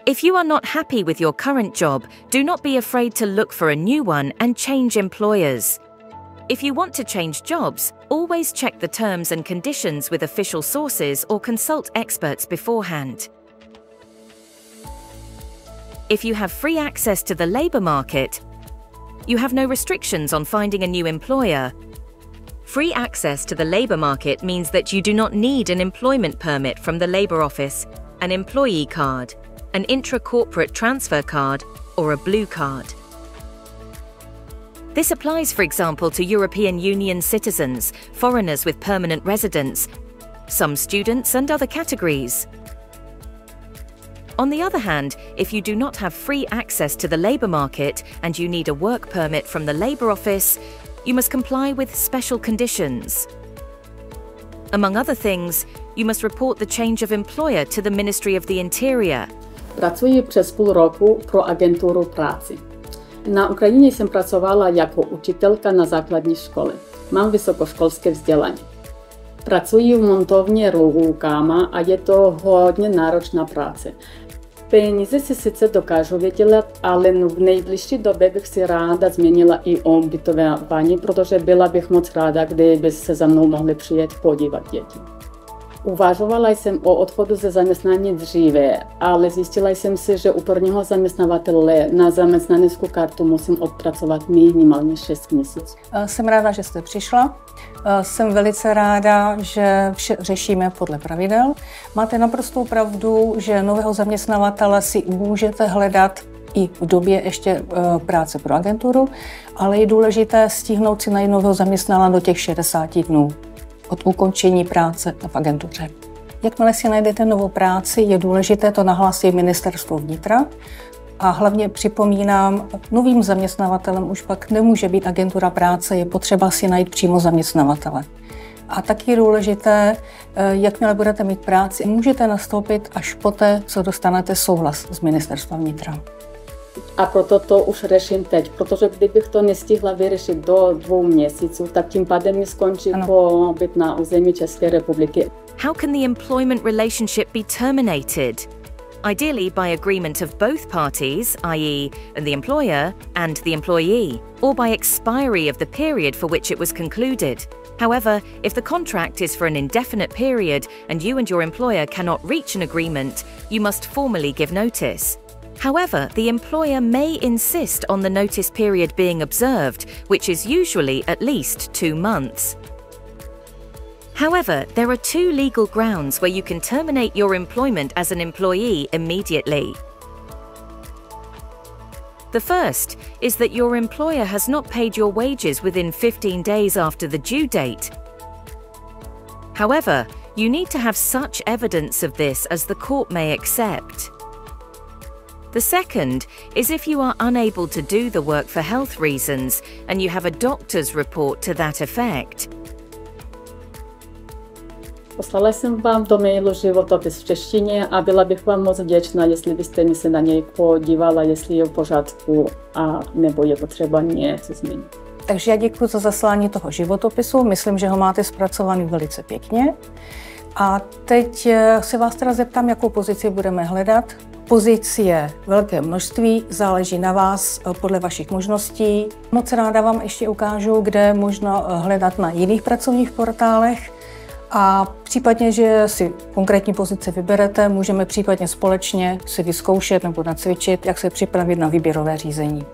If you are not happy with your current job, do not be afraid to look for a new one and change employers. If you want to change jobs, always check the terms and conditions with official sources or consult experts beforehand. If you have free access to the labour market, you have no restrictions on finding a new employer. Free access to the labour market means that you do not need an employment permit from the Labour Office, an employee card, an intra-corporate transfer card, or a blue card. This applies, for example, to European Union citizens, foreigners with permanent residence, some students and other categories. On the other hand, if you do not have free access to the labour market and you need a work permit from the Labour Office, you must comply with special conditions. Among other things, you must report the change of employer to the Ministry of the Interior. Pracuji přes půl roku pro agenturu práci. Na Ukrajině jsem pracovala jako učitelka na základní škole. Mám vysokoškolské vzdělání. Pracuji v montovně rukama a je to hodně náročná práce. Peníze si sice dokážu vydělat, ale v nejbližší době bych si ráda změnila i ubytování, protože byla bych moc ráda, kdyby se za mnou mohli přijet podívat děti. Uvažovala jsem o odchodu ze zaměstnání dříve, ale zjistila jsem si, že u prvního zaměstnavatele na zaměstnaneckou kartu musím odpracovat minimálně 6 měsíců. Jsem ráda, že jste přišla. Jsem velice ráda, že vše řešíme podle pravidel. Máte naprostou pravdu, že nového zaměstnavatele si můžete hledat i v době ještě práce pro agenturu, ale je důležité stihnout si najít nového zaměstnance do těch 60 dnů od ukončení práce v agentuře. Jakmile si najdete novou práci, je důležité to nahlásit Ministerstvu vnitra a hlavně připomínám, novým zaměstnavatelem už pak nemůže být agentura práce, je potřeba si najít přímo zaměstnavatele. A taky je důležité, jakmile budete mít práci, můžete nastoupit až poté, co dostanete souhlas z Ministerstva vnitra. A proto to už řeším teď, protože kdybych to nestihla vyřešit do 2 měsíců, tak tím pádem mi skončí pobyt na území České republiky. How can the employment relationship be terminated? Ideally by agreement of both parties, i.e. the employer and the employee, or by expiry of the period for which it was concluded. However, if the contract is for an indefinite period and you and your employer cannot reach an agreement, you must formally give notice. However, the employer may insist on the notice period being observed, which is usually at least 2 months. However, there are 2 legal grounds where you can terminate your employment as an employee immediately. The first is that your employer has not paid your wages within 15 days after the due date. However, you need to have such evidence of this as the court may accept. The second is if you are unable to do the work for health reasons and you have a doctor's report to that effect. Poslala jsem vám do mailu životopis v češtině a byla bych vám moc vděčná, jestli byste mi se na něj podívala, jestli je v pořádku a nebo je potřeba něco změnit. Takže já děkuji za zaslání toho životopisu, myslím, že ho máte zpracovaný velice pěkně. A teď se vás teda zeptám, jakou pozici budeme hledat. Pozici je velké množství, záleží na vás podle vašich možností. Moc ráda vám ještě ukážu, kde možno hledat na jiných pracovních portálech a případně, že si konkrétní pozici vyberete, můžeme případně společně si vyzkoušet nebo nacvičit, jak se připravit na výběrové řízení.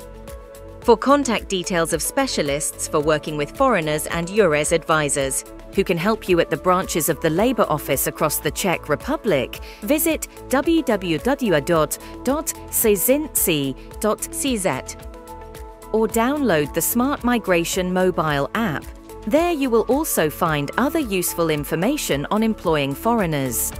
For contact details of specialists for working with foreigners and EURES advisors, who can help you at the branches of the Labour Office across the Czech Republic, visit www.cizinci.cz or download the Smart Migration mobile app. There you will also find other useful information on employing foreigners.